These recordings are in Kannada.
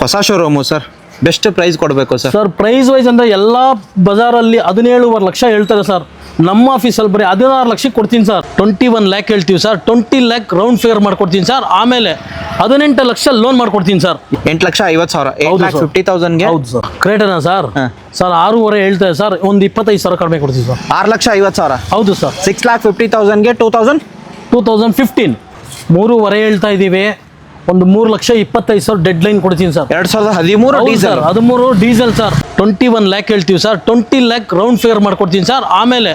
ಹೊಸ ಶೋರೂಮು ಸರ್, ಬೆಸ್ಟ್ ಪ್ರೈಸ್ ಕೊಡಬೇಕು ಸರ್. ಸರ್ ಪ್ರೈಸ್ ವೈಸ್ ಅಂದರೆ ಎಲ್ಲ ಬಜಾರಲ್ಲಿ 17.5 ಲಕ್ಷ ಹೇಳ್ತಾರೆ ಸರ್. ನಮ್ಮ ಆಫೀಸಲ್ಲಿ ಬರೀ 16 ಲಕ್ಷಕ್ಕೆ ಕೊಡ್ತೀನಿ ಸರ್. 21 ಲ್ಯಾಕ್ ಹೇಳ್ತೀವಿ ಸರ್. 20 ಲ್ಯಾಕ್ ರೌಂಡ್ ಫಿಗರ್ ಮಾಡ್ಕೊಡ್ತೀನಿ ಸರ್. ಆಮೇಲೆ 18 ಲಕ್ಷ ಲೋನ್ ಮಾಡ್ಕೊಡ್ತೀನಿ ಸರ್. 8,50,000 8,50,000ಗೆ. ಹೌದು ಸರ್. ಕ್ರೇಟನಾ ಸರ್? ಸರ್ 6.5 ಹೇಳ್ತಾರೆ ಸರ್. ಒಂದು 25,000 ಕಡಿಮೆ ಕೊಡ್ತೀವಿ ಸರ್. 6,50,000. ಹೌದು ಸರ್. 6,50,000ಗೆ 2015 3.5 ಹೇಳ್ತಾ ಇದ್ದೀವಿ. ಒಂದು 3,25,000 ಡೆಡ್ ಲೈನ್ ಕೊಡ್ತೀನಿ sir. 2013 diesel. 13 diesel sir. 21 lac ಹೇಳ್ತೀವಿ ಸರ್. 20 ಲ್ಯಾಕ್ ರೌಂಡ್ ಫಿಗರ್ ಮಾಡ್ಕೊಡ್ತೀನಿ ಸರ್. ಆಮೇಲೆ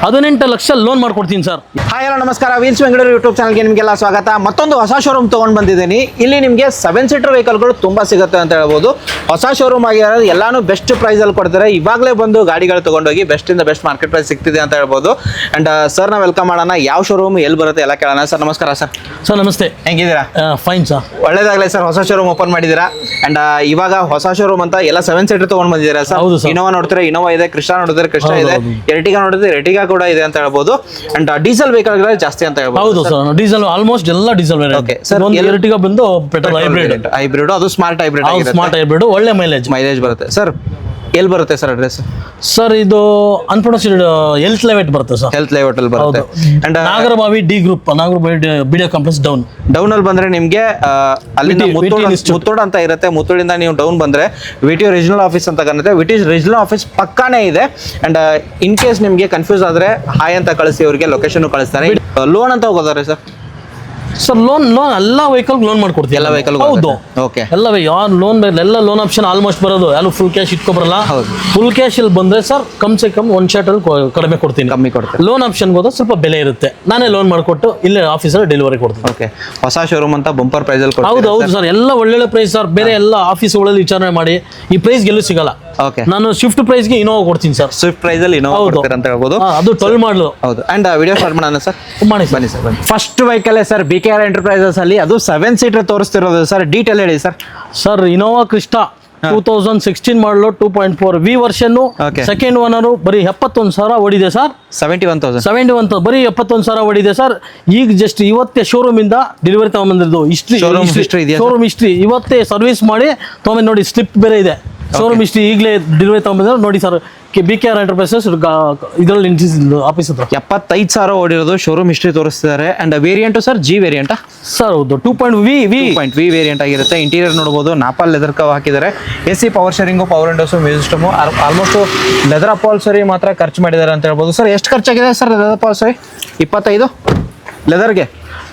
18 ಲಕ್ಷ ಲೋನ್ ಮಾಡ್ಕೊಡ್ತೀನಿ ಸರ್. ಹಾಯ್ ಹಲೋ ನಮಸ್ಕಾರ, ವೀಲ್ಸ್ ಬೆಂಗಳೂರು ಯೂಟ್ಯೂಬ್ ಚಾನಲ್ಗೆ ನಿಮಗೆಲ್ಲ ಸ್ವಾಗತ. ಮತ್ತೊಂದು ಹೊಸ ಶೋರೂಮ್ ತೊಗೊಂಡು ಬಂದಿದ್ದೀನಿ. ಇಲ್ಲಿ ನಿಮಗೆ 7 ಸೀಟರ್ ವೆಹಿಕಲ್ಗಳು ತುಂಬ ಸಿಗುತ್ತೆ ಅಂತ ಹೇಳ್ಬೋದು. ಹೊಸ ಶೋರೂಮ್ ಆಗಿರೋದು ಎಲ್ಲಾನು ಬೆಸ್ಟ್ ಪ್ರೈಸಲ್ಲಿ ಕೊಡ್ತಾರೆ. ಇವಾಗಲೇ ಬಂದು ಗಾಡಿಗಳು ತೊಗೊಂಡೋಗಿ ಬೆಸ್ಟಿಂದ ಬೆಸ್ಟ್ ಮಾರ್ಕೆಟ್ ಪ್ರೈಸ್ ಸಿಗ್ತಿದೆ ಅಂತ ಹೇಳ್ಬೋದು. ಆ್ಯಂಡ್ ಸರ್ನ ವೆಲ್ಕಮ್ ಮಾಡೋಣ. ಯಾವ ಶೋರೂಮ್ ಎಲ್ಲಿ ಬರುತ್ತೆ ಎಲ್ಲ ಕೇಳೋಣ. ಸರ್ ನಮಸ್ಕಾರ. ಸರ್ ನಮಸ್ತೆ. ಹೆಂಗಿದ್ದೀರಾ? Fine sir. ಒಳ್ಳೇದಾಗಲೇ ಸರ್. ಹೊಸ ಶೋರೂಮ್ ಓಪನ್ ಮಾಡಿದ್ದೀರಾ. ಆ್ಯಂಡ್ ಇವಾಗ ಹೊಸ ಶೋರೂಮ್ ಅಂತ ಎಲ್ಲ 7 ಸೀಟರ್ ತೊಗೊಂಡು ಬಂದಿದ್ದೀರಾ ಸರ್. ಇನೋವಾ ನೋಡ್ತಾರೆ, ಇನೋವಾ ಇದೆ. ಕೃಷ್ಣ ನೋಡಿದ್ರೆ ಕೃಷ್ಣ ಇದೆ. ಎರ್ಟಿಗಾ ನೋಡಿದ್ರೆ ಎರ್ಟಿಗಾ ಕೂಡ ಇದೆ ಅಂತ ಹೇಳ್ಬೋದು. ಅಂಡ್ ಡೀಸೆಲ್ ವೆಹಿಕಲ್ ಜಾಸ್ತಿ ಅಂತ ಹೇಳ್ಬೋದು. ಹೌದು ಸರ್. ಡೀಸೆಲ್ ಆಲ್ಮೋಸ್ಟ್ ಎಲ್ಲ diesel variant. Okay sir. Ertiga ಬಂದು ಪೆಟ್ರೋಲ್ ಹೈಬ್ರಿಡ್. ಅದು ಸ್ಮಾರ್ಟ್ ಹೈಬ್ರಿಡ್. ಸ್ಮಾರ್ಟ್ ಹೈಬ್ರಿಡ್ ಒಳ್ಳೆ ಮೈಲೇಜ್ ಬರುತ್ತೆ ಸರ್. ಎಲ್ಲಿ ಬರುತ್ತೆ ಸರ್ ಅಡ್ರೆಸ್? ಸರ್ ಇದು ಅನ್ಪೂರ್ಣ ಹೆಲ್ತ್ ಲೇಔಟ್ ಬರುತ್ತೆ ಸರ್. ಹೆಲ್ತ್ ಲೇಔಟ್ ಅಲ್ಲಿ ಬರುತ್ತೆ. And Nagarbhavi D group, Nagarbhavi BDA complex down ಅಲ್ಲಿ ಬಂದ್ರೆ ನಿಮ್ಗೆ ಅಲ್ಲಿಂದ ಮುತ್ತೋಡ್ ಅಂತ ಇರುತ್ತೆ. ಮುತ್ತೋಡಿಂದ ನೀವು ಡೌನ್ ಬಂದ್ರೆ ವಿಟಿಯೋ ರೀಜನಲ್ ಆಫೀಸ್ ಅಂತ ಕಾಣುತ್ತೆ. ವಿಟಿಯೋ ರೀಜನಲ್ ಆಫೀಸ್ ಪಕ್ಕಾನೇ ಇದೆ. ಅಂಡ್ ಇನ್ ಕೇಸ್ ನಿಮ್ಗೆ ಕನ್ಫ್ಯೂಸ್ ಆದ್ರೆ ಹಾಯ್ ಅಂತ ಕಳಿಸಿ, ಅವರಿಗೆ ಲೊಕೇಶನ್ ಕಳಿಸ್ತಾರೆ. ಲೋನ್ ಅಂತ ಹೋಗೋದಾರೆ ಸರ್? ಸರ್ ಲೋನ್ ಎಲ್ಲ ವೆಹಿಕಲ್ ಲೋನ್ ಮಾಡ್ಕೊಡ್ತೀವಿ. ಎಲ್ಲ ವೆಹಿಕಲ್? ಹೌದು. ಓಕೆ. ಯಾವ ಲೋನ್ ಎಲ್ಲ ಲೋನ್ ಆಪ್ಷನ್ ಆಲ್ಮೋಸ್ಟ್ ಬರೋದು. ಎಲ್ಲ ಫುಲ್ ಕ್ಯಾಶ್ ಇಟ್ಕೊಬರಲ್ಲ. ಹೌದು. ಫುಲ್ ಕ್ಯಾಶ್ ಇಲ್ಲಿ ಬಂದ್ರೆ ಸರ್ ಕಮ್ಸೆ ಕಮ್ ಒಂದು ಶರ್ಟ್ ಅಲ್ಲಿ ಕಡಿಮೆ ಕೊಡ್ತೀನಿ. ಕಮ್ಮಿ ಕೊಡ್ತೀನಿ. ಲೋನ್ ಆಪ್ಷನ್ ಹೋದ್ರೆ ಸ್ವಲ್ಪ ಬೆಲೆ ಇರುತ್ತೆ. ನಾನೇ ಲೋನ್ ಮಾಡಿಕೊಟ್ಟು ಇಲ್ಲೇ ಆಫೀಸಲ್ಲಿ ಡೆಲಿವರಿ ಕೊಡ್ತೀನಿ. ಓಕೆ. ಹೊಸ ಶೋರೂಮ್ ಅಂತ ಬಂಪರ್ ಪ್ರೈಸ್ ಅಲ್ಲಿ ಹೌದು ಸರ್. ಎಲ್ಲ ಒಳ್ಳೊಳ್ಳೆ ಪ್ರೈಸ್ ಸರ್. ಬೇರೆ ಎಲ್ಲ ಆಫೀಸ್ಗಳಲ್ಲಿ ವಿಚಾರಣೆ ಮಾಡಿ ಈ ಪ್ರೈಸ್ ಗೆಲ್ಲೂ ಸಿಗಲ್ಲ. ಓಕೆ. ನಾನು ಸ್ವಿಫ್ಟ್ ಪ್ರೈಸ್ಗೆ ಇನೋವಾ ಕೊಡ್ತೀನಿ ಸರ್. ಸ್ವಿಫ್ಟ್ ಪ್ರೈಸ್ ಅಲ್ಲಿ ಇನೋವಾ ಕೊಡ್ತೀರಾ ಅಂತ ಹೇಳ್ಬೋದು. ಅದು 12 ಮಾಡಲು. ಹೌದು. ಅಂಡ್ ವಿಡಿಯೋ ಸ್ಟಾರ್ಟ್ ಮಾಡೋಣ ಸರ್. ಬನ್ನಿ sir. First vehicle sir BKR enterprises ಅಲ್ಲಿ, ಅದು 7 ಸೀಟರ್ ತೋರಿಸ್ತಿರೋದು ಸರ್. ಡೀಟೇಲ್ ಹೇಳಿ ಸರ್. ಸರ್ ಇನೋವಾ ಕ್ರಿಸ್ಟಾ 2016 ಮಾಡಲು 2.4 ವಿ ವರ್ಷನ್. ಸೆಕೆಂಡ್ ಓನರ್ ಬರೀ 71,000 ಓಡಿದೆ ಸರ್. 71,000 ಬರೀ 71,000 ಓಡಿದೆ ಸರ್. ಈಗ ಜಸ್ಟ್ ಇವತ್ತೇ ಶೋರೂಮ್ ಇಂದ ಡೆಲಿವರಿ ತಗೊಂಡ್ಬಂದಿದ್ದು. ಶೋರೂಮ್ ಹಿಸ್ಟ್ರಿ ಇವತ್ತೇ ಸರ್ವಿಸ್ ಮಾಡಿ ತಗೊಂಡ್ ನೋಡಿ. ಸ್ಲಿಪ್ ಬೇರೆ ಇದೆ. ಶೋರೂಮ್ ಹಿಸ್ಟ್ರಿ ಈಗಲೇ ಡೆಲಿವರಿ ತಗೊಂಡ್ಬಂದ್ರೆ ನೋಡಿ ಸರ್. BKR ಎಂಟರ್ಪ್ರೈಸಸ್ ಇದರಲ್ಲಿ ಆಫೀಸ್ ಹತ್ರ 75,000 ಓಡಿರೋದು ಶೋರೂಮ್ ಹಿಸ್ಟ್ರಿ ತೋರಿಸ್ತಿದ್ದಾರೆ. And variant sir G variant sir. ಹೌದು. 2.V ವೇರಿಯಂಟ್ ಆಗಿರುತ್ತೆ. ಇಂಟೀರಿಯರ್ ನೋಡಬಹುದು. ನಾಪಲ್ ಲೆದರ್ ಕವ್ ಹಾಕಿದ್ದಾರೆ. AC power steering, power windows, music system. Almost leather upholstery ಮಾತ್ರ ಖರ್ಚು ಮಾಡಿದ್ದಾರೆ ಅಂತ ಹೇಳ್ಬೋದು ಸರ್. ಎಷ್ಟು ಖರ್ಚಾಗಿದೆ ಸರ್ ಲೆದರ್ ಅಪಾಲ್ಸರಿ? 25 ಲೆದರ್ಗೆ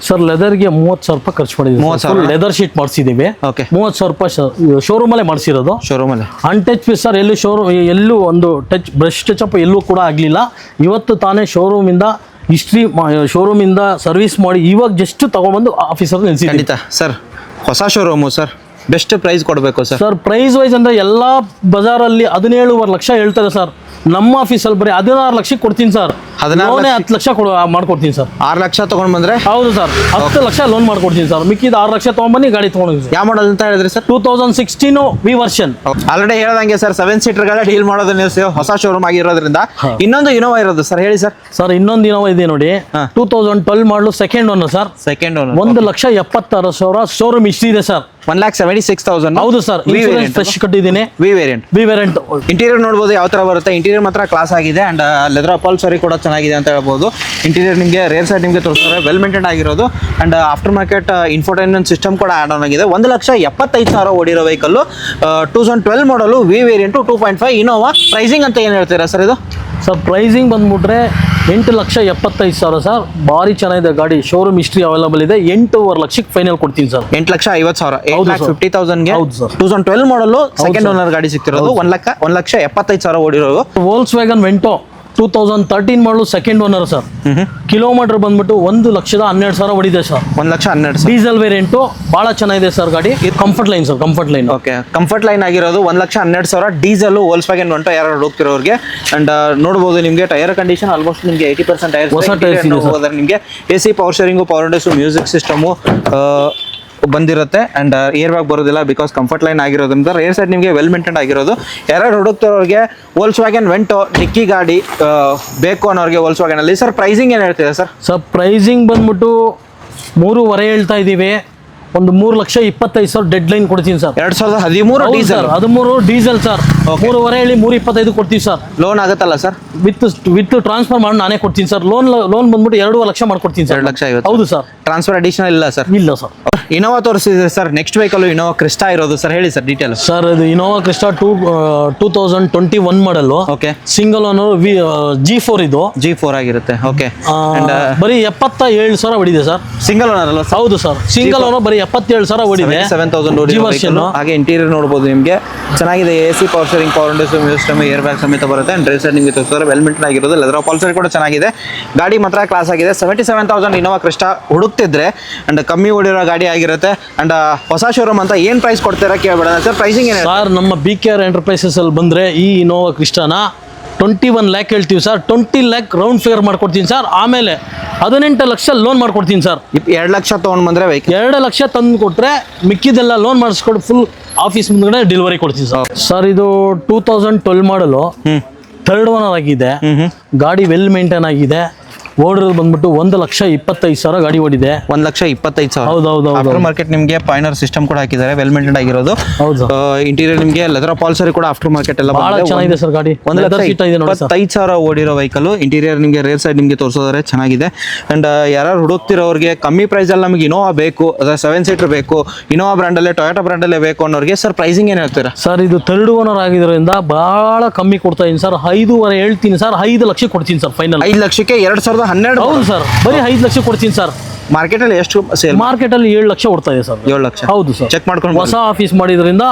ಸರ್. ಲೆದರ್ಗೆ 30,000 ರೂಪಾಯಿ ಖರ್ಚು ಮಾಡಿದ್ದೀವಿ. 30,000 ಲೆದರ್ ಶೀಟ್ ಮಾಡಿಸಿದ್ದೀವಿ. ಓಕೆ. 30,000 ರೂಪಾಯಿ ಶೋರೂಮ್ ಅಲ್ಲೇ ಮಾಡಿಸಿರೋದು. ಶೋರೂಮ್ ಅಲ್ಲಿ ಅನ್ಟಚ್ ಪೀಸ್ ಸರ್. ಎಲ್ಲೂ ಒಂದು ಬ್ರಷ್ ಟಚ್ ಅಪ್ ಎಲ್ಲೂ ಕೂಡ ಆಗಲಿಲ್ಲ. ಇವತ್ತು ತಾನೇ ಶೋರೂಮಿಂದ ಹಿಸ್ಟ್ರಿ ಶೋರೂಮಿಂದ ಸರ್ವಿಸ್ ಮಾಡಿ ಇವಾಗ ಜಸ್ಟ್ ತಗೊಂಡ್ಬಂದು ಆಫೀಸಲ್ಲಿ ನಿಲ್ಸಿ. ಖಂಡಿತ ಸರ್. ಹೊಸ ಶೋರೂಮು ಸರ್, ಬೆಸ್ಟ್ ಪ್ರೈಸ್ ಕೊಡಬೇಕು ಸರ್. ಸರ್ ಪ್ರೈಸ್ ವೈಸ್ ಅಂದರೆ ಎಲ್ಲ ಬಜಾರಲ್ಲಿ 17.5 ಲಕ್ಷ ಹೇಳ್ತಾರೆ ಸರ್. ನಮ್ಮ ಆಫೀಸಲ್ಲಿ ಬರೀ 16 ಲಕ್ಷಕ್ಕೆ ಕೊಡ್ತೀನಿ ಸರ್. 10 ಲಕ್ಷ ಮಾಡ್ಕೊಡ್ತೀನಿ ಸರ್. 6 ಲಕ್ಷ ತಗೊಂಡ್ ಬಂದ್ರೆ? ಹೌದು ಸರ್. 10 ಲಕ್ಷ ಲೋನ್ ಮಾಡ್ಕೊಡ್ತೀನಿ ಸರ್. ಮಿಕ್ಕಿದ 6 ಲಕ್ಷ ತಗೊಂಡ್ಬನ್ನಿ ಗಾಡಿ ತಗೊಂಡಿದ್ದೀನಿ. ಯಾವ ಮಾಡಲ್ ಅಂತ ಹೇಳಿದ್ರಿ ಸರ್? 2016 V version. ಆಲ್ರೆಡಿ ಹೇಳ್ದಂಗೆ ಸರ್ 7 ಸೀಟರ್ ಗಳ ಡೀಲ್ ಮಾಡೋದು ನಿಲ್ಸಿ. ಹೊಸ ಶೋರೂಮ್ ಆಗಿರೋದ್ರಿಂದ ಇನ್ನೊಂದು ಇನೋವಾ ಇರೋದು ಸರ್. ಹೇಳಿ ಸರ್. ಸರ್ ಇನ್ನೊಂದು ಇನೋವಾ ಇದೆ ನೋಡಿ. 2012 ಮಾಡಲು second owner sir. Second owner. 1,76,000 showroom history ಇದೆ ಸರ್. 1,76,000. ಹೌದು ಸರ್. ಫ್ರೆಶ್ ಕಟ್ಟಿದ್ದೀನಿ. V variant. ಇಂಟೀರಿಯರ್ ನೋಡಬಹುದು ಯಾವ ತರ ಬರುತ್ತೆ. ಇಂಟೀರಿಯರ್ ಮಾತ್ರ ಕ್ಲಾಸ್ ಆಗಿದೆ. ಅಂಡ್ ಲೆದರ್ ಅಪಾಲ್ಸರಿ ಕೂಡ ಚೆನ್ನಾಗಿದೆ ಅಂತ ಹೇಳ್ಬೋದು. ಇಂಟೀರಿಯರ್ ನಿಮಗೆ ರೇರ್ ಸೈಡ್ ನಿಮಗೆ ತೋರಿಸ್ತಾರೆ. ವೆಲ್ ಮೇಂಟೈನ್ ಆಗಿರೋದು. And after market infotainment system ಕೂಡ ಆಡ್ ಆನ್ ಆಗಿದೆ. 1,75,000 ಓಡಿರೋ ವೆಹಿಕಲ್. 2012 ಮಾಡಲು ವಿ ವೇರಿಯಂಟ್ 2.5 ಇನೋವಾ. ಪ್ರೈಸಿಂಗ್ ಅಂತ ಏನು ಹೇಳ್ತೀರಾ ಸರ್ ಇದು? ಸರ್ ಪ್ರೈಸಿಂಗ್ ಬಂದ್ಬಿಟ್ರೆ 8,75,000 ಸರ್. ಭಾರಿ ಚೆನ್ನಾಗಿದೆ ಗಾಡಿ. ಶೋರೂಮ್ ಹಿಸ್ಟ್ರಿ ಅವೈಲಬಲ್ ಇದೆ. 8.5 ಲಕ್ಷಕ್ಕೆ ಫೈನಲ್ ಕೊಡ್ತೀನಿ ಸರ್. 8,50,000 8,50,000ಗೆ 2012 ಮಾಡಲು ಸೆಕೆಂಡ್ ಓನರ್ ಗಾಡಿ ಸಿಗ್ತಿರೋದು. 1,75,000 ಓಡಿರೋದು. ವೋಲ್ಕ್ಸ್ವ್ಯಾಗನ್ ವೆಂಟೋ 2013 ಮಾಡಲು ಸೆಕೆಂಡ್ ಓನರ್ ಸರ್. ಕಿಲೋಮೀಟರ್ ಬಂದ್ಬಿಟ್ಟು 1,12,000 ಹೊಡಿದೆ ಸರ್. 1,12,000 ಡೀಸೆಲ್ ವೇರಿಯಂಟು ಭಾಳ ಚೆನ್ನಾಗಿದೆ ಸರ್ ಗಾಡಿ. Comfort line sir. Comfort line. Okay. Comfort line ಆಗಿರೋದು. 1,12,000 ಡೀಸೆಲ್. ವೋಲ್ಕ್ಸ್ವ್ಯಾಗನ್ ವೆಂಟೋ ಯಾರು ಹೋಗ್ತಿರೋರಿಗೆ. ಅಂಡ್ ನೋಡಬಹುದು ನಿಮಗೆ ಟೈರ್ ಕಂಡೀಷನ್ ಆಲ್ಮೋಸ್ಟ್ ನಿಮಗೆ 80% ಟೈರ್. ಹೊಸ ಟೈರ್ಸ್ ನಿಮಗೆ AC power steering, power windows, music system ಬಂದಿರುತ್ತೆ. ಅಂಡ್ ಏರ್ ಬ್ಯಾಗ್ ಬರೋದಿಲ್ಲ ಬಿಕಾಸ್ ಕಂಫರ್ಟ್ ಲೈನ್ ಆಗಿರೋದ್ರಿಂದ. ರೇರ್ ಸೈಡ್ ನಿಮಗೆ ವೆಲ್ ಮೇಂಟೈನ್ ಆಗಿರೋದು. ಯಾರು ಹುಡುಕ್ತಿರೋರಿಗೆ ವೋಲ್ಕ್ಸ್ವ್ಯಾಗನ್ ವೆಂಟೋ ಡಿಕ್ಕಿ ಗಾಡಿ ಬೇಕು ಅನ್ನೋರಿಗೆ ವೋಲ್ಕ್ಸ್ವ್ಯಾಗನ್ ಅಲ್ಲಿ ಸರ್ ಪ್ರೈಸಿಂಗ್ ಏನು ಹೇಳ್ತೀರಾ ಸರ್? ಸರ್ ಪ್ರೈಸಿಂಗ್ ಬಂದ್ಬಿಟ್ಟು 3.5 ಹೇಳ್ತಾ ಇದ್ದೀವಿ. ಒಂದು 3,25,000 ಡೆಡ್ ಲೈನ್ ಕೊಡ್ತೀನಿ ಸರ್. 2013 ಡೀಸೆಲ್. 13 diesel sir. 3.5 ಹೇಳಿ 3.25 ಕೊಡ್ತೀವಿ ಸರ್. ಲೋನ್ ಆಗುತ್ತಲ್ಲ ಸರ್? ವಿತ್ ಟ್ರಾನ್ಸ್ಫರ್ ಮಾಡಿ ನಾನೇ ಕೊಡ್ತೀನಿ ಸರ್. ಲೋನ್ ಬಂದ್ಬಿಟ್ಟು 2 ಲಕ್ಷ ಮಾಡ್ಕೊಡ್ತೀನಿ ಸರ್. 2,50,000. ಹೌದು ಸರ್. ಟ್ರಾನ್ಸ್ಫರ್ ಅಡಿಷನಲ್ ಇಲ್ಲ ಸರ್? ಇಲ್ಲ ಸರ್. ಇನೋವಾ ತೋರಿಸಿದ್ರೆ sir, next vehicle Innova Crysta ಇರೋದು ಸರ್, ಹೇಳಿ ಸರ್ ಡೀಟೇಲ್. ಸರ್ ಇದು ಇನೋವಾ ಕ್ರಿಸ್ಟಾ 2021 ಮಾಡಲು. ಓಕೆ. ಸಿಂಗಲ್ ಓನರ್ G4 ಇದು. G4 ಆಗಿರುತ್ತೆ. ಓಕೆ. ಬರೀ 77,000 ಹೊಡಿದೆ ಸರ್. ಸಿಂಗಲ್ ಓನರ್ ಅಲ್ಲ? ಹೌದು ಸರ್, ಸಿಂಗಲ್ ಓನರ್ ಬರೀ 77,000 ಹೊಡಿದೆ. 7,000 ಹಾಗೆ ಇಂಟೀರಿಯರ್ ನೋಡಬಹುದು ನಿಮಗೆ ಚೆನ್ನಾಗಿದೆ. AC power steering, power Windows, system, air bag ಸಮೇತ ಬರುತ್ತೆ. ಅಂಡ್ ರೇಸರ್ ನಿಮಗೆ ತೋರಿಸಿದ್ರೆ ವೆಲ್ ಮೇಂಟೈನ್ ಆಗಿರೋದು. ಲೆದರ್ ಅಪಾಲ್ಸರಿ ಕೂಡ ಚೆನ್ನಾಗಿದೆ. ಗಾಡಿ ಮಾತ್ರ ಕ್ಲಾಸ್ ಆಗಿದೆ. 77,000 ಇನೋವಾ ಕ್ರಿಸ್ಟಾ ಹುಡುಕ್ತಿದ್ರೆ ಅಂಡ್ ಕಮ್ಮಿ ಓಡಿರೋ ಗಾಡಿ ಆಗಿರುತ್ತೆ. ಅಂಡ್ ಹೊಸ ಶೋರೂಮ್ ಅಂತ ಏನ್ ಪ್ರೈಸ್ ಕೊಡ್ತೀರಾ ಕೇಳಬೇಡ ಸರ್. ಪ್ರೈಸಿಂಗ್ ಏನು ಸರ್? ನಮ್ಮ BKR ಎಂಟರ್ಪ್ರೈಸಸ್ ಅಲ್ಲಿ ಬಂದ್ರೆ ಈ ಇನೋವಾ ಕ್ರಿಸ್ಟಾನ 21 lakh ಹೇಳ್ತೀವಿ ಸರ್. 20 lakh ರೌಂಡ್ ಫಿಗರ್ ಮಾಡ್ಕೊಡ್ತೀನಿ ಸರ್. ಆಮೇಲೆ 18 ಲಕ್ಷ ಲೋನ್ ಮಾಡ್ಕೊಡ್ತೀನಿ ಸರ್. 2 ಲಕ್ಷ ತೊಗೊಂಡು ಬಂದ್ರೆ ವೆಹಿಕಲ್ 2 ಲಕ್ಷ ತಂದು ಕೊಟ್ರೆ ಮಿಕ್ಕಿದೆಲ್ಲ ಲೋನ್ ಮಾಡಿಸ್ಕೊಂಡು ಫುಲ್ ಆಫೀಸ್ ಮುಂದ್ಗಡೆ ಡೆಲಿವರಿ ಕೊಡ್ತೀನಿ ಸರ್. ಸರ್ ಇದು 2012 ಮಾಡಲು, 3rd ಓನರ್ ಆಗಿದೆ. ಗಾಡಿ ವೆಲ್ ಮೇಂಟೈನ್ ಆಗಿದೆ. ಓಡಿರೋದು ಬಂದ್ಬಿಟ್ಟು 1,25,000 ಗಾಡಿ ಓಡಿದೆ. 1,25,000. ಹೌದೌದು. ಆಫ್ಟರ್ ಮಾರ್ಕೆಟ್ ನಿಮಗೆ ಪಾಯ್ನರ್ ಸಿಸ್ಟಮ್ ಕೂಡ ಹಾಕಿದ್ದಾರೆ. ವೆಲ್ ಮೇಂಟೈನ್ ಆಗಿರೋದು. ಹೌದು. ಇಂಟೀರಿಯರ್ ನಿಮಗೆ ಲೆದರ್ ಅಪಾಲ್ಸರಿ ಕೂಡ ಆಫ್ಟರ್ ಮಾರ್ಕೆಟ್ ಎಲ್ಲ ಬಹಳ ಚೆನ್ನಾಗಿದೆ ಸರ್ ಗಾಡಿ. 1,25,000 ಓಡಿರೋ ವೆಹಿಕಲ್. ಇಂಟೀರಿಯರ್ ನಿಮಗೆ ರೇರ್ ಸೈಡ್ ನಿಮಗೆ ತೋರಿಸೋದಾರೆ ಚೆನ್ನಾಗಿದೆ. ಅಂಡ್ ಯಾರು ಹುಡುಕ್ತಿರೋರಿಗೆ ಕಮ್ಮಿ ಪ್ರೈಸ್ ಅಲ್ಲಿ ನಮಗೆ ಇನೋವಾ ಬೇಕು, ಅದೇ 7 ಸೀಟರ್ ಬೇಕು, ಇನೋವಾ ಬ್ರ್ಯಾಂಡಲ್ಲೇ, ಟೊಯೋಟಾ ಬ್ರ್ಯಾಂಡಲ್ಲೇ ಬೇಕು ಅನ್ನೋರಿಗೆ ಸರ್ ಪ್ರೈಸಿಂಗ್ ಏನು ಹೇಳ್ತೀರಾ? ಸರ್ ಇದು 3rd ಓನರ್ ಆಗಿರೋದ್ರಿಂದ ಬಹಳ ಕಮ್ಮಿ ಕೊಡ್ತಾ ಇದೀನಿ ಸರ್. 5.5 ಹೇಳ್ತೀನಿ ಸರ್. 5 ಲಕ್ಷ ಕೊಡ್ತೀನಿ ಸರ್ ಫೈನಲ್. 5 ಲಕ್ಷಕ್ಕೆ 2012. ಹೌದು ಸರ್, ಬರೀ 5 ಲಕ್ಷ ಕೊಡ್ತೀನಿ ಸರ್. ಮಾರ್ಕೆಟ್ ಅಲ್ಲಿ ಎಷ್ಟು ಸೇಲ್? ಮಾರ್ಕೆಟ್ ಅಲ್ಲಿ 7 ಲಕ್ಷ ಕೊಡ್ತಾ ಇದೆ ಸರ್. 7 ಲಕ್ಷ. ಹೌದು ಸರ್. ಚೆಕ್ ಮಾಡ್ಕೊಂಡು ಹೊಸ ಆಫೀಸ್ ಮಾಡಿದ್ರಿಂದ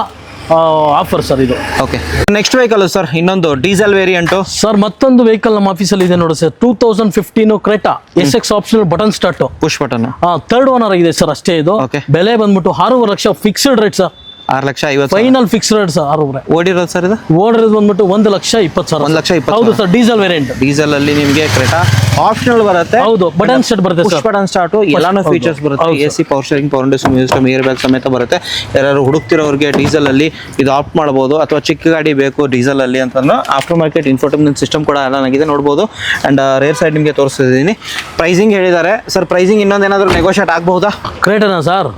ಆಫರ್ ಸರ್ ಇದು. ಓಕೆ. ನೆಕ್ಸ್ಟ್ ವೆಹಿಕಲ್ ಸರ್, ಇನ್ನೊಂದು ಡೀಸೆಲ್ ವೇರಿಯಂಟ್ ಸರ್. ಮತ್ತೊಂದು ವೆಹಿಕಲ್ ನಮ್ಮ ಆಫೀಸಲ್ಲಿ ಇದೆ ನೋಡಿ sir. 2015 Creta SX optional button start, push button. 3rd owner ಆಗಿದೆ ಸರ್ ಅಷ್ಟೇ ಇದು. Okay. ಬೆಲೆ ಬಂದ್ಬಿಟ್ಟು 6.5 lakh fixed rate sir. 6,50,000 final fixed rate sir. 6.5. ಓಡಿರೋದು ಸರ್ ಇದು? ಓಡಿರೋದು ಬಂದ್ಬಿಟ್ಟು 1,20,000. 1,20,000. ಹೌದು ಸರ್. Diesel variant. ಡೀಸೆಲ್ ಅಲ್ಲಿ ನಿಮಗೆ ಕ್ರೆಟಾ ಆಪ್ಷನಲ್ ಬರುತ್ತೆ. ಹೌದು. ಬಟನ್ ಸ್ಟಾರ್ಟ್ ಬರುತ್ತೆ ಪುಷ್ ಸರ್. ಬಟನ್ ಸ್ಟಾರ್ಟ್ ಎಲ್ಲಾನು ಫೀಚರ್ಸ್ ಬರುತ್ತೆ. AC power steering, power Windows, system, air bag ಸಮೇತ ಬರುತ್ತೆ. ಯಾರು ಹುಡುಕ್ತಿರೋರಿಗೆ ಡೀಸೆಲ್ ಅಲ್ಲಿ ಇದು ಆಪ್ಟ್ ಮಾಡಬಹುದು. ಅಥವಾ ಚಿಕ್ಕ ಗಾಡಿ ಬೇಕು ಡೀಸೆಲ್ ಅಲ್ಲಿ ಅಂತಂದ್ರೆ ಆಫ್ಟರ್ ಮಾರ್ಕೆಟ್ ಇನ್ಫೋಟೈನ್ಮೆಂಟ್ ಸಿಸ್ಟಮ್ ಕೂಡ ಆನ್ ಆಗಿದೆ ನೋಡಬಹುದು. ಅಂಡ್ ರೇರ್ ಸೈಡ್ ನಿಮಗೆ ತೋರಿಸ್ತಿದ್ದೀನಿ. ಪ್ರೈಸಿಂಗ್ ಹೇಳಿದ್ದಾರೆ ಸರ್. ಪ್ರೈಸಿಂಗ್ ಇನ್ನೊಂದೇನಾದ್ರೂ ನೆಗೋಷಿಯೇಟ್ ಆಗಬಹುದಾ? ಕ್ರೇಟನಾ ಸರ್?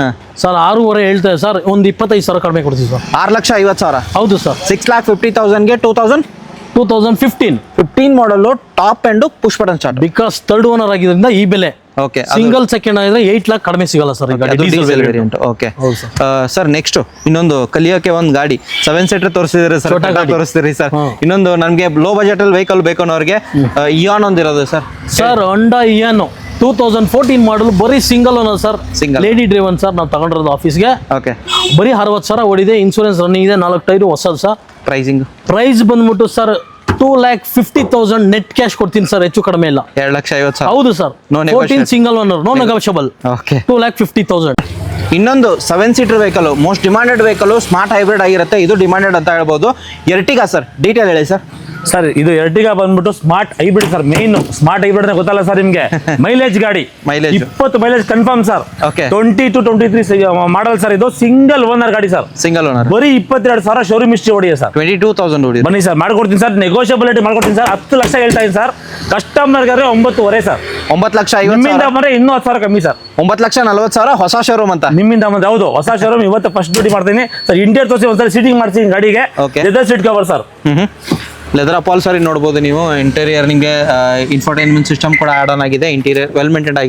ಸರ್ 6.5 ಹೇಳ್ತಾರೆ ಸರ್. ಒಂದು 25,000 ಕಡಿಮೆ ಕೊಡ್ತೀವಿ ಸರ್. 6,50,000. ಹೌದು ಸರ್. 6,50,000ಗೆ 2015 ಮಾಡಲು top and push button start. Because 3rd owner ಆಗಿದ್ರಿಂದ ಈ ಬೆಲೆ. ಓಕೆ. ಸಿಂಗಲ್ ಸೆಕೆಂಡ್ ಆಗಿದ್ರೆ 8 ಲಕ್ಷ ಕಡಿಮೆ ಸಿಗಲ್ಲ ಸರ್ ಈ ಗಾಡಿ. Diesel variant. Okay sir. Next ಇನ್ನೊಂದು ಕಲಿಯೋಕೆ ಒಂದು ಗಾಡಿ 7 ಸೀಟರ್ ತೋರಿಸಿದ್ರೆ ಸರ್, ತೋರಿಸ್ತೀರಿ ಸರ್. ಇನ್ನೊಂದು ನಮಗೆ ಲೋ ಬಜೆಟ್ ಅಲ್ಲಿ ವೆಹಿಕಲ್ ಬೇಕು ಅನ್ನೋರಿಗೆ ಇಯಾನ್ ಒಂದಿರೋದು ಸರ್. ಸರ್ ಹೊಂಡಾ ಇಯಾನ್ 2014 ಮಾಡಲು ಬರೀ single owner sir. Lady driven sir. ನಾವು ತಗೊಂಡಿರೋದು ಆಫೀಸ್ಗೆ. ಓಕೆ. ಬರೀ 60,000 ಓಡಿದೆ. ಇನ್ಶೂರೆನ್ಸ್ ರನ್ನಿಂಗ್ ಇದೆ. 4 ಟೈರು ಹೊಸದು ಸರ್. ಪ್ರೈಸ್ ಬಂದ್ಬಿಟ್ಟು ಸರ್ 2,50,000 ನೆಟ್ ಕ್ಯಾಶ್ ಕೊಡ್ತೀನಿ ಸರ್. ಹೆಚ್ಚು ಕಡಿಮೆ ಇಲ್ಲ. 2,50,000. ಹೌದು sir. 14 single owner, no negotiable. Okay. 2,50,000. ಇನ್ನೊಂದು 7 seater vehicle, most demanded vehicle, smart hybrid ಆಗಿರುತ್ತೆ. ಇದು ಡಿಮಾಂಡೆಡ್ ಅಂತ ಹೇಳ್ಬೋದು. ಎರ್ಟಿಗಾ ಸರ್, ಡೀಟೇಲ್ ಹೇಳಿ ಸರ್. ಸರ್ ಇದು ಎರ್ಟಿಗಾ ಬಂದ್ಬಿಟ್ಟು smart hybrid sir. Main smart hybrid ಗೊತ್ತಲ್ಲ ಸರ್ ನಿಮ್ಗೆ. ಮೈಲೇಜ್ ಗಾಡಿ, 20 mileage confirm sir. 20 to 23 model sir. ಇದು ಸಿಂಗಲ್ ಓನರ್ ಗಾಡಿ ಸರ್. Single owner. ಬರೀ 22,000 ಶೋರೂಮ್ ಹಿಸ್ಟ್ರಿ ಹೊಡಿದೆ ಸರ್. 22,000 ಹೊಡಿ. ಬನ್ನಿ ಸರ್, ಮಾಡ್ಕೊಡ್ತೀನಿ ಸರ್. ನೆಗೋಷಿಯಬಿಲಿಟಿ ಮಾಡ್ಕೊಡ್ತೀನಿ ಸರ್. 10 ಲಕ್ಷ ಹೇಳ್ತಾ ಇದ್ದೀನಿ ಸರ್. ಕಸ್ಟಮರ್ ಗಾದ್ರೆ 9.5 ಸರ್. 9,50,000. ನಿಮ್ಮಿಂದ ಬಂದ್ರೆ ಇನ್ನೂ 10,000 ಕಮ್ಮಿ ಸರ್. 9,40,000 ಹೊಸ ಶೋರೂಮ್ ಅಂತ ನಿಮ್ಮಿಂದ ಬಂದ್ರೆ. ಹೌದು, ಹೊಸ ಶೋರೂಮ್. ಇವತ್ತು ಫಸ್ಟ್ ಡ್ಯೂಟಿ ಮಾಡ್ತೀನಿ ಸರ್. ಇಂಟೀರಿಯರ್ ತೋರಿಸಿ ಒಂದ್ಸಲ ಸೀಟಿಂಗ್ ಮಾಡ್ತೀನಿ ಗಾಡಿಗೆ. Leather seat cover sir. Leather upholstery ನೋಡ್ಬೋದು ನೀವು. ಇಂಟೀರಿಯರ್ ನಿಮಗೆ ಇನ್ಫೋಟೈನ್ಮೆಂಟ್ ಸಿಸ್ಟಮ್ ಕೂಡ ಆಡ್ ಆನ್ ಆಗಿದೆ. ಇಂಟೀರಿಯರ್ ವೆಲ್ ಮೇಂಟೈನ್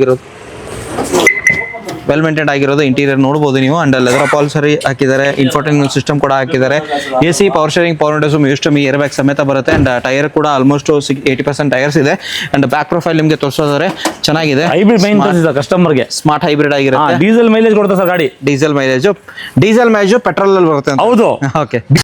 ಆಗಿರೋದು ಇಂಟೀರಿಯರ್ ನೋಡ್ಬೋದು ನೀವು. ಅಂಡ್ ಲೆದರ್ ಅಪಾಲ್ಸರಿ ಹಾಕಿದ್ದಾರೆ. ಇನ್ಫೋಟೈನ್ಮೆಂಟ್ ಸಿಸ್ಟಮ್ ಕೂಡ ಹಾಕಿದ್ದಾರೆ. AC power steering, power Windows, system, air bag ಸಮೇತ ಬರುತ್ತೆ. ಅಂಡ್ ಟೈರ್ ಕೂಡ ಆಲ್ಮೋಸ್ಟ್ 80% ಟೈರ್ಸ್ ಇದೆ. ಅಂಡ್ ಬ್ಯಾಕ್ ಪ್ರೊಫೈಲ್ ನಿಮಗೆ ತೋರಿಸೋದಾರೆ ಚೆನ್ನಾಗಿದೆ. ಹೈಬ್ರಿಡ್ ಮೈನ್ ಕಸ್ಟಮರ್ಗೆ ಸ್ಮಾರ್ಟ್ ಹೈಬ್ರಿಡ್ ಆಗಿರುತ್ತೆ. ಡೀಸೆಲ್ ಮೈಲೇಜ್ ಕೊಡುತ್ತೆ ಸರ್ ಗಾಡಿ. ಡೀಸೆಲ್ ಮೈಲೇಜ್ ಪೆಟ್ರೋಲ್ ಅಲ್ಲಿ ಬರುತ್ತೆ. ಹೌದು. ಓಕೆ.